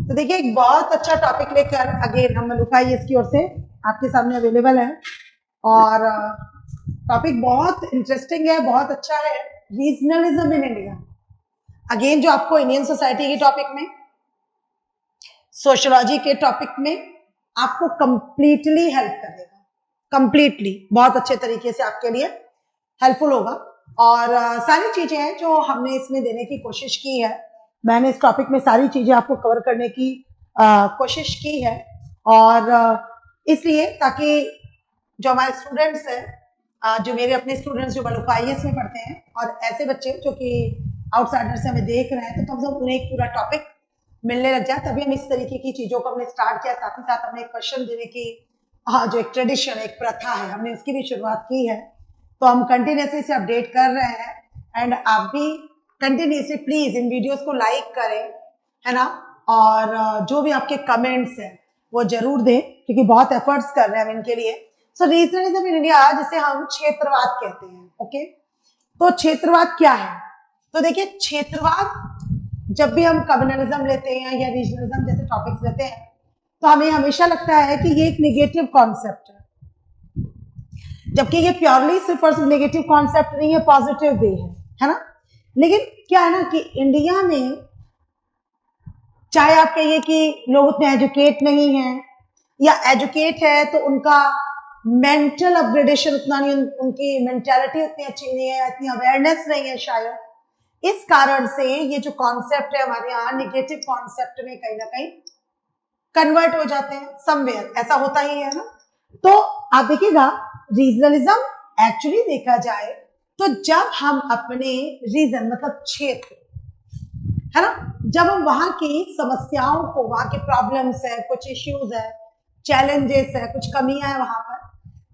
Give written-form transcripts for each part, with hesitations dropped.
तो देखिए एक बहुत अच्छा टॉपिक लेकर अगेन हम मलूका IAS की ओर से आपके सामने अवेलेबल है और टॉपिक बहुत इंटरेस्टिंग है, बहुत अच्छा है। रीजनलिज्म इन इंडिया, अगेन जो आपको इंडियन सोसाइटी के टॉपिक में, सोशियोलॉजी के टॉपिक में आपको कंप्लीटली हेल्प करेगा, कंप्लीटली बहुत अच्छे तरीके से आपके लिए हेल्पफुल होगा। और सारी चीजें हैं जो हमने इसमें देने की कोशिश की है। मैंने इस टॉपिक में सारी चीजें आपको कवर करने की कोशिश की है और इसलिए ताकि जो हमारे स्टूडेंट्स हैं, जो मेरे अपने स्टूडेंट्स जो मलूका IAS में पढ़ते हैं और ऐसे बच्चे जो कि आउटसाइडर से हमें देख रहे हैं, तो कम से कम उन्हें एक पूरा टॉपिक मिलने लग जाए। तभी हम इस तरीके की चीजों को हमने स्टार्ट किया। साथ ही साथ हमने क्वेश्चन देने की जो एक ट्रेडिशन, एक प्रथा है, हमने उसकी भी शुरुआत की है। तो हम कंटिन्यूसली इसे अपडेट कर रहे हैं एंड आप भी कंटिन्यूसली प्लीज इन वीडियोस को लाइक करें, है ना। और जो भी आपके कमेंट्स हैं वो जरूर दें, क्योंकि बहुत एफर्ट्स कर रहे हैं हम इनके लिए। सो रीजनलिज्म इन इंडिया, जिसे हम क्षेत्रवाद कहते हैं, ओके। तो क्षेत्रवाद क्या है? तो देखिए क्षेत्रवाद, जब भी हम कम्युनलिज्म लेते हैं या रीजनलिज्म जैसे टॉपिक्स लेते हैं, तो हमें हमेशा लगता है कि ये एक नेगेटिव कॉन्सेप्ट है, जबकि ये प्योरली सिर्फ और सिर्फ नेगेटिव कॉन्सेप्ट नहीं है, पॉजिटिव भी है ना। लेकिन क्या है ना कि इंडिया में चाहे आप कहिए कि लोग उतने एजुकेट नहीं है या एजुकेट है तो उनका मेंटल अपग्रेडेशन उतना नहीं, उनकी मेंटालिटी उतनी अच्छी नहीं है, इतनी अवेयरनेस नहीं है शायद। इस कारण से ये जो कॉन्सेप्ट है हमारे यहाँ निगेटिव कॉन्सेप्ट में कहीं ना कहीं कन्वर्ट हो जाते हैं, समवेयर ऐसा होता ही है ना। तो आप देखिएगा रीजनलिज्म एक्चुअली देखा जाए तो जब हम अपने रीजन मतलब क्षेत्र, है ना, जब हम वहां की समस्याओं को, वहां के प्रॉब्लम्स है, कुछ इश्यूज है, चैलेंजेस है, कुछ कमियां है वहां पर,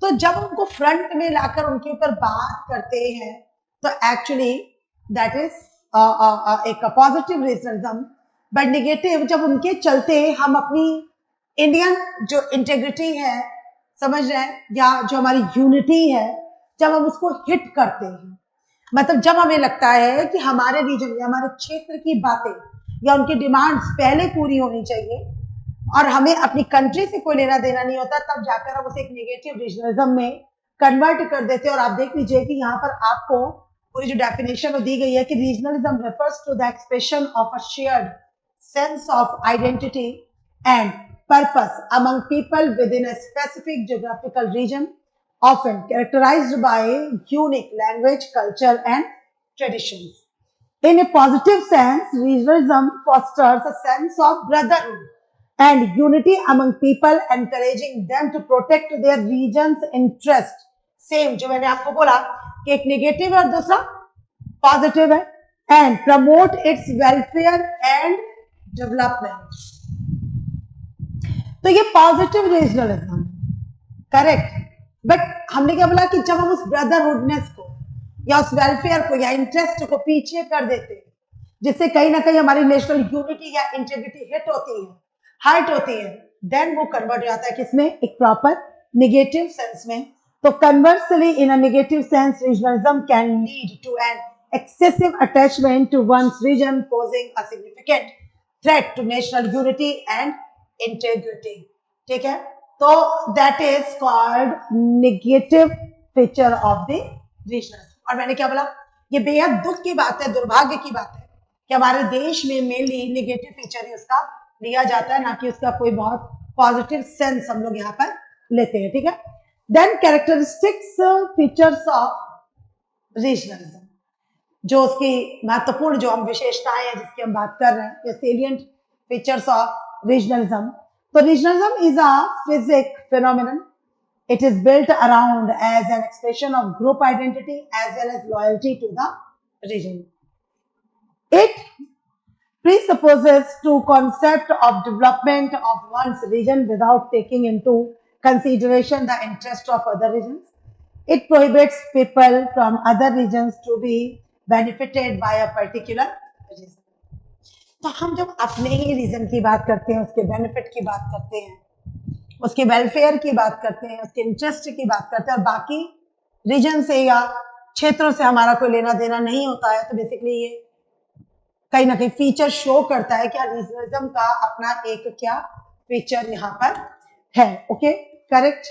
तो जब उनको फ्रंट में लाकर उनके ऊपर बात करते हैं तो एक्चुअली दैट इज एक पॉजिटिव रीजनलिज्म। बट निगेटिव जब उनके चलते हम अपनी इंडियन जो इंटेग्रिटी है, समझ रहे हैं, या जो हमारी यूनिटी है, जब हम उसको हिट करते हैं, मतलब जब हमें लगता है कि हमारे रीजन या हमारे क्षेत्र की बातें या उनकी डिमांड्स पहले पूरी होनी चाहिए और हमें अपनी कंट्री से कोई लेना देना नहीं होता, तब जाकर हम उसे एक नेगेटिव रीजनलिज्म में कन्वर्ट कर देते हैं। और आप देख लीजिए कि यहाँ पर आपको पूरी जो डेफिनेशन दी गई है कि regionalism refers to the expression of a shared sense of identity and purpose among people within a specific geographical region, often characterized by unique language, culture, and traditions. In a positive sense, regionalism fosters a sense of brotherhood and unity among people, encouraging them to protect their region's interest. Same जो मैंने आपको बोला कि एक negative और दूसरा positive है, and promote its welfare and development. तो ये पॉजिटिव रीजनलिज्म, करेक्ट। बट हमने क्या बोला कि जब हम उस ब्रदरहुडनेस को या उस वेलफेयर को या इंटरेस्ट को पीछे कर देते हैं, जिससे कहीं ना कहीं हमारी नेशनल यूनिटी या इंटेग्रिटी हिट होती है, हर्ट होती है, देन वो कन्वर्ट हो जाता है किसमें, एक प्रॉपर नेगेटिव सेंस में। तो conversely in a negative sense regionalism can lead to an excessive attachment to one's region, posing a significant threat to national unity and integrity. ठीक है, तो that is called negative feature of the regionalism. और मैंने क्या बोला, ये बेहद दुख की बात है, दुर्भाग्य की बात है कि हमारे देश में मेनली नेगेटिव फीचर ही उसका लिया जाता है, ना कि उसका कोई बहुत पॉजिटिव सेंस हम लोग यहाँ पर लेते हैं। ठीक है, then characteristics features of regionalism, जो उसकी महत्वपूर्ण जो हम विशेषताएं हैं जिसकी हम बात कर रहे हैं, या सेलिएंट फीचर्स ऑफ रीजनलिज्म। तो regionalism is a physic phenomenon. It is built around as an expression of group identity as well as loyalty to the region. It presupposes to concept of development of one's region without taking into consideration the interest of other regions. It prohibits people from other regions to be benefited by a particular region. तो हम जब अपने ही reason की बात करते हैं, उसके benefit की बात करते हैं, उसके वेलफेयर की बात करते हैं, उसके इंटरेस्ट की बात करते हैं, और बाकी रीजन से या क्षेत्रों से हमारा कोई लेना देना नहीं होता है, तो बेसिकली ये कहीं ना कहीं फीचर शो करता है कि रीजनलिज्म का अपना एक क्या फीचर यहाँ पर है। Okay, correct.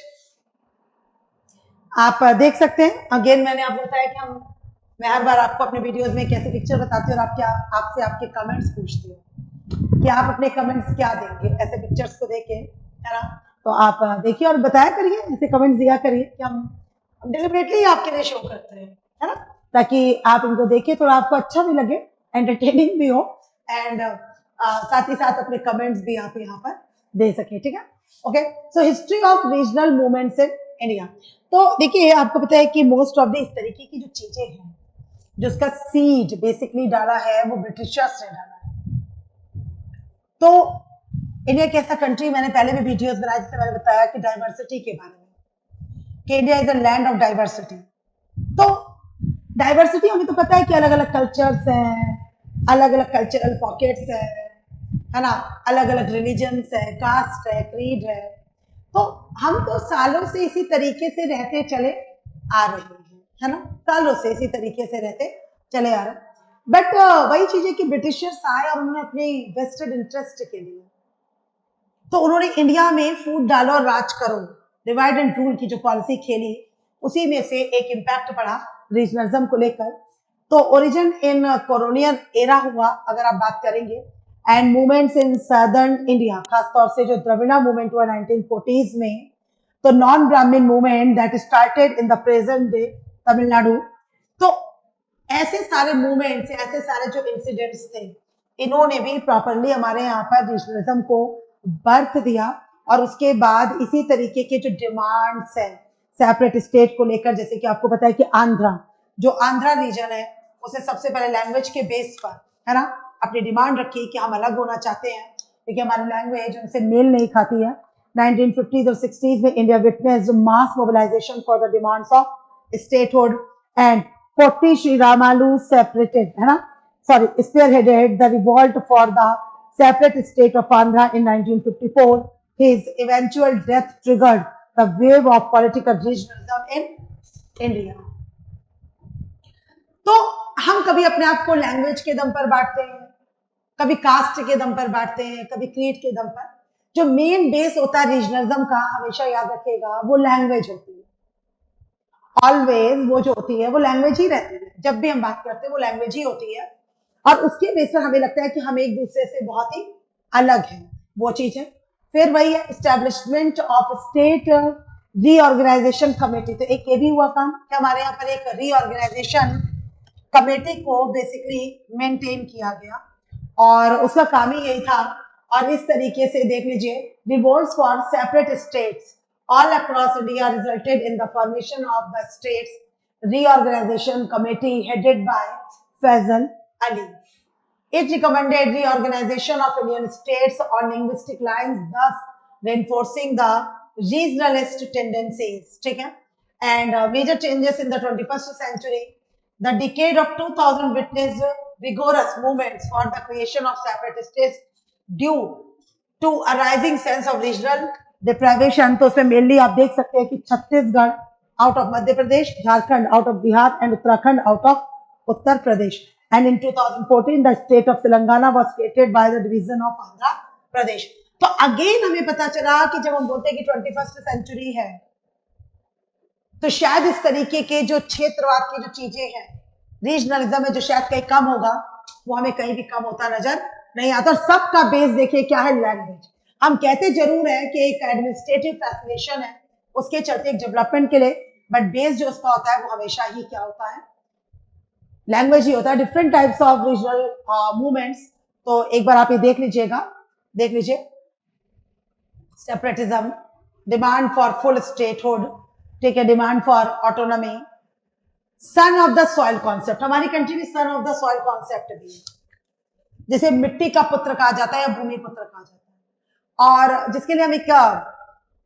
आप देख सकते हैं, अगेन मैंने आपको बताया कि मैं हर बार आपको अपने वीडियोस में कैसे पिक्चर बताती हूँ और आपसे आपके कमेंट्स पूछती हूँ कि आप अपने कमेंट्स क्या देंगे ऐसे पिक्चर्स को देख के, है ना। तो आप देखिए और बताया करिए, ऐसे कमेंट्स दिया करिए कि हम डिलिबरेटली आपके लिए शो करते हैं, है ना, ताकि आप इनको देखिए, थोड़ा आपको अच्छा भी लगे, एंटरटेनिंग भी हो, एंड साथ ही साथ अपने कमेंट्स भी आप यहाँ पर दे सके, ठीक है। Okay, so history of regional movements in India. तो देखिए, आपको पता है कि मोस्ट ऑफ द इस तरीके की जो चीजें हैं, जो उसका सीड बेसिकली डाला है वो ब्रिटिशर्स ने डाला है। तो इंडिया एक ऐसा कंट्री, मैंने पहले भी वीडियोस बनाए जिसमें मैंने बताया कि डाइवर्सिटी के बारे में, कि India is a land of diversity. तो डाइवर्सिटी हमें तो पता है कि अलग अलग कल्चर्स हैं, अलग अलग कल्चरल पॉकेट्स है ना, अलग अलग रिलीजन्स है, कास्ट है, क्रीड है। तो हम तो सालों से इसी तरीके से रहते चले आ रहे हैं, है ना, सालों से इसी तरीके से रहते चले आ रहे हैं। बट वही चीज है कि ब्रिटिशर्स आए और उन्होंने अपने वेस्टेड इंटरेस्ट के लिए, तो उन्होंने इंडिया में फूट डालो और राज करो, डिवाइड एंड रूल की जो पॉलिसी खेली, उसी में से एक इम्पैक्ट पड़ा रीजनलिज्म को लेकर। तो ओरिजिन इन कॉलोनियल एरा हुआ अगर आप बात करेंगे, and movements in southern India, खासतौर से जो द्रविड़ा मूवमेंट हुआ 1940s में, तो नॉन ब्राह्मण movement that started in the present day Tamil Nadu. तो ऐसे सारे मूवमेंट्स, ऐसे सारे जो इंसिडेंट्स थे, इन्होंने भी प्रॉपरली हमारे यहाँ पर रीजनलिज्म को बर्थ दिया। और उसके बाद इसी तरीके के जो डिमांड्स हैं सेपरेट स्टेट को लेकर, जैसे कि आपको पता है कि जो आंध्रा रीजन है, उसे सबसे पहले लैंग्वेज के बेस पर, है ना, अपनी डिमांड रखी कि हम अलग होना चाहते हैं क्योंकि हमारी लैंग्वेज उनसे मेल नहीं खाती है। 1950s और 60s में India witnessed mass mobilisation for the demands of statehood, and Potti Sri Ramalu separated, है ना, sorry, spearheaded the revolt for the separate state of Andhra in 1954. His eventual death triggered the wave of political regionalism in India. तो हम कभी अपने आप को language के दम पर बांटते हैं, कभी कास्ट के दम पर बांटते हैं, कभी क्रीड के दम पर। जो मेन बेस होता है रीजनलिज्म का, हमेशा याद रखिएगा, वो लैंग्वेज होती है। ऑलवेज वो जो होती है वो लैंग्वेज ही रहती है, जब भी हम बात करते हैं वो लैंग्वेज ही होती है। और उसके बेस पर हमें लगता है कि हम एक दूसरे से बहुत ही अलग हैं, वो चीज है। फिर वही है establishment of state reorganisation committee. तो एक ये भी हुआ काम कि हमारे यहाँ पर एक रीऑर्गेनाइजेशन कमेटी को बेसिकली मेंटेन किया गया, और उसका काम ही यही था। और इस तरीके से देख लीजिए, revolts for separate states all across India resulted in the formation of the States Reorganization Committee headed by Faisal Ali. It recommended reorganization of Indian states on linguistic lines, thus reinforcing the regionalist tendencies. ठीक है? And major changes in the 21st century. The decade of 2000 witnessed vigorous movements for the creation of separate states due to a rising sense of regional deprivation. तो उसमें mainly आप देख सकते हैं कि Chhattisgarh out of Madhya Pradesh, Jharkhand out of Bihar, and Uttarakhand out of Uttar Pradesh. And in 2014 the state of Telangana was created by the division of Andhra Pradesh. तो again हमें पता चला कि जब हम बोलते हैं कि 21st सेंचुरी है, तो शायद इस तरीके के जो क्षेत्रवाद की जो चीजें हैं, रीजनलिज्म में जो शायद कहीं कम होगा, वो हमें कहीं भी कम होता नजर नहीं आता। और सबका बेस देखिए क्या है, लैंग्वेज। हम कहते जरूर है कि एक एडमिनिस्ट्रेटिव फैसिलिटेशन है, उसके चलते एक डेवलपमेंट के लिए, बट बेस जो उसका होता है वो हमेशा ही क्या होता है, लैंग्वेज ही होता है। Different types of regional movements. तो एक बार आप ये देख लीजिएगा, देख लीजिए, separatism, demand for full statehood, ठीक है, demand for autonomy, son of the soil concept. हमारी कंट्री में son of the soil concept भी है, जिसे मिट्टी का पुत्र कहा जाता है या भूमि पुत्र कहा जाता है। और जिसके लिए हम एक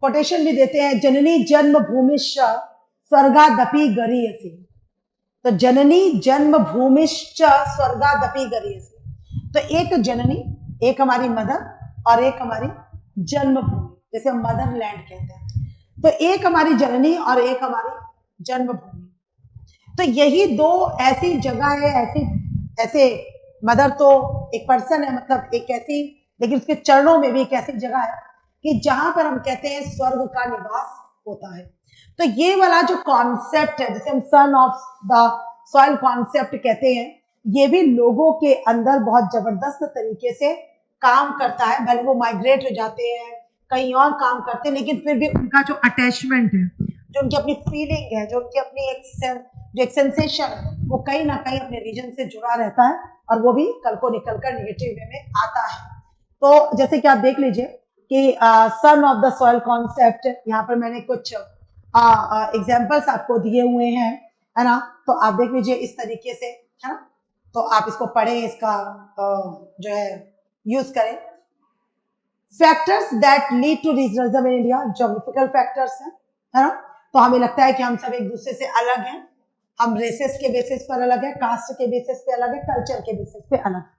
कोटेशन भी देते हैं, जननी जन्म भूमिश्च स्वर्गादपि गरीयसी। तो जननी जन्म भूमिश्च स्वर्गादपि गरीयसी। तो एक जननी, एक हमारी मदर, और एक हमारी जन्मभूमि, जैसे हम मदर लैंड कहते हैं। तो एक हमारी जननी और एक हमारी जन्मभूमि। तो यही दो ऐसी जगह है, ऐसे मदर तो एक पर्सन है, मतलब एक ऐसी, लेकिन उसके चरणों में भी एक ऐसी जगह है कि जहां पर हम कहते हैं स्वर्ग का निवास होता है। तो ये वाला जो कॉन्सेप्ट है, जिसे हम son of the soil concept कहते हैं, ये भी लोगों के अंदर बहुत जबरदस्त तरीके से काम करता है। भले वो माइग्रेट हो जाते हैं, कहीं और काम करते हैं, लेकिन फिर भी उनका जो अटैचमेंट है, जो उनकी अपनी फीलिंग है, जो उनकी अपनी एक सेंसेशन है, वो कहीं ना कहीं अपने रीजन से जुड़ा रहता है, और वो भी कल को निकलकर नेगेटिव वे में आता है। तो जैसे कि आप देख लीजिए कि son of the soil concept, यहाँ पर मैंने कुछ एग्जाम्पल्स आपको दिए हुए हैं, है ना। तो आप देख लीजिए इस तरीके से, है ना। तो आप इसको पढ़ें, इसका जो है यूज करें। Factors that lead to regionalism in India, geographical factors है ना। तो हमें लगता है कि हम सब एक दूसरे से अलग हैं, हम रेसेस के बेसिस पर अलग है, कास्ट के बेसिस पे अलग है, कल्चर के बेसिस पे अलग है।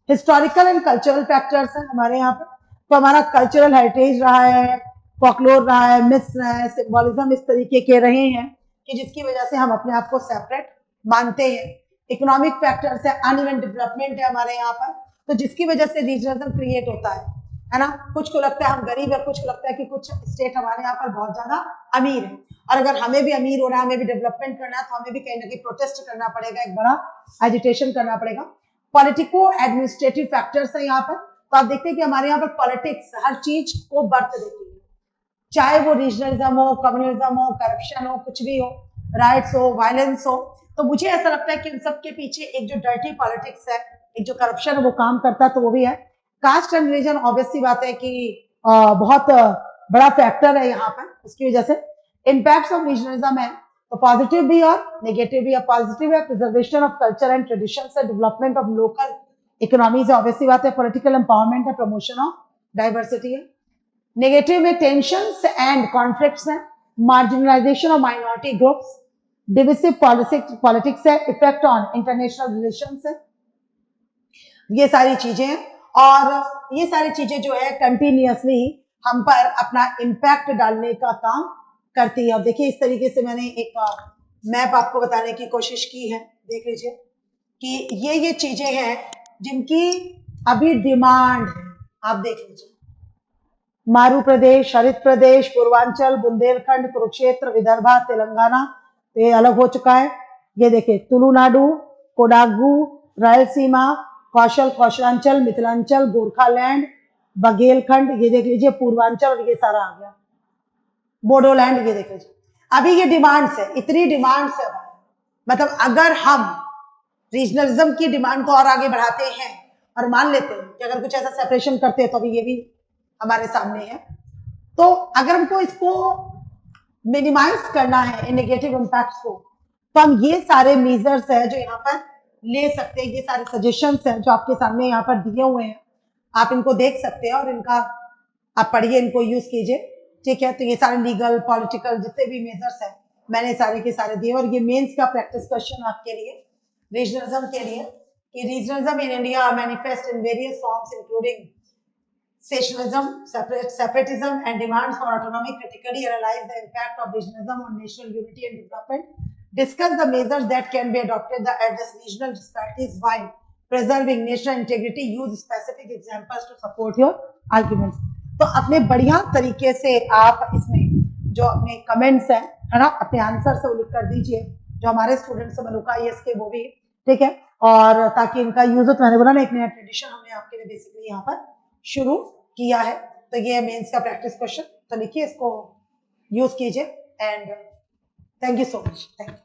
हिस्टोरिकल एंड कल्चरल फैक्टर्स हैं हमारे यहाँ पे। तो हमारा कल्चरल हेरिटेज रहा है, फोकलोर रहा है, मिथ्स रहा है, सिंबोलिज्म इस तरीके के रहे हैं कि जिसकी वजह से हम अपने आप को सेपरेट मानते हैं। इकोनॉमिक फैक्टर्स है, अनइवन डेवलपमेंट है हमारे यहाँ पर, तो जिसकी वजह से रीजनलिज्म क्रिएट होता है ना। कुछ को लगता है हम गरीब है, कुछ को लगता है कि कुछ स्टेट हमारे यहाँ पर बहुत ज्यादा अमीर है, और अगर हमें भी अमीर होना है, हमें भी डेवलपमेंट करना है, तो हमें भी कहीं ना कहीं प्रोटेस्ट करना पड़ेगा, एक बड़ा एजिटेशन करना पड़ेगा। पॉलिटिको एडमिनिस्ट्रेटिव फैक्टर्स है यहाँ पर। तो आप देखते हैं कि हमारे यहाँ पर पॉलिटिक्स हर चीज को बर्थ देती है, चाहे वो रीजनलिज्म हो, कम्युनलिज्म हो, करप्शन हो, कुछ भी हो, राइट्स हो, वायलेंस हो। तो मुझे ऐसा लगता है कि इन सब के पीछे एक जो डर्टी पॉलिटिक्स है, एक जो करप्शन है, वो काम करता है। तो वो भी है कास्ट एंड रिलीजन, ऑब्वियसली बात है कि बहुत बड़ा फैक्टर है यहाँ पर। उसकी वजह से इम्पैक्ट्स ऑफ रीजनलिज्म है, तो पॉजिटिव भी और नेगेटिव भी है। पॉजिटिव है preservation of culture and traditions है, डेवलपमेंट ऑफ लोकल इकोनॉमीज है, ऑब्वियसली बात है, पॉलिटिकल एम्पावरमेंट है, प्रमोशन ऑफ डाइवर्सिटी है। नेगेटिव में टेंशंस एंड कॉन्फ्लिक्ट्स हैं, marginalisation of minority groups, divisive politics है, इफेक्ट ऑन इंटरनेशनल रिलेशंस है, ये सारी चीजें हैं। और ये सारी चीजें जो है कंटिन्यूअसली हम पर अपना इम्पैक्ट डालने का काम करती है। अब देखिए इस तरीके से मैंने एक मैप आपको बताने की कोशिश की है, देख लीजिए कि ये चीजें हैं जिनकी अभी डिमांड है। आप देख लीजिए मारू प्रदेश, हरित प्रदेश, पूर्वांचल, बुंदेलखंड, कुरुक्षेत्र, विदर्भा, तेलंगाना, तो ये अलग हो चुका है। ये देखिए तुलुनाडु, कोडागू, रायलसीमा, कौशल, कौशलांचल, मिथिलांचल, गोरखालैंड, बघेलखंड, ये देख लीजिए पूर्वांचल, और ये सारा आ गया बोडोलैंड, ये देख लीजिए। अभी ये डिमांड्स है, इतनी डिमांड्स है, मतलब अगर हम रीजनलिज्म की डिमांड को और आगे बढ़ाते हैं और मान लेते हैं कि अगर कुछ ऐसा सेपरेशन करते हैं, तो अभी ये भी हमारे सामने है। तो अगर हमको इसको मिनिमाइज करना है इन नेगेटिव इम्पैक्ट्स को, तो हम ये सारे मेजर्स है जो यहाँ पर ले सकते हैं, ये सारे सजेशंस हैं जो आपके सामने यहाँ पर दिए हुए हैं, आप इनको देख सकते हैं और इनका आप पढ़िए, इनको यूज कीजिए, ठीक है। तो ये सारे लीगल पॉलिटिकल जितने भी मेजर्स हैं मैंने सारे के सारे दिए, और ये मेंस का प्रैक्टिस क्वेश्चन आपके लिए रीजनलिज्म के लिए कि regionalism in India manifest in various forms including secessionism, separatism, and demands for autonomy. Critically analyze the impact of regionalism on national unity and development. Discuss the measures that can be adopted to address regional disparities while preserving national integrity. Use specific examples to support your arguments. तो अपने बढ़िया तरीके से आप इसमें जो अपने comments हैं, है ना, अपने आंसर से लिख कर दीजिए, जो हमारे स्टूडेंट्स हैं मलुका IAS के, वो भी ठीक है, और ताकि इनका यूज हो। तो मैंने बोला ना, एक नया ट्रेडिशन हमने आपके लिए बेसिकली यहाँ पर शुरू किया है। तो ये मेंस का प्रैक्टिस क्वेश्चन, तो लिखिए, इसको यूज कीजिए, and thank you so much. Thank you.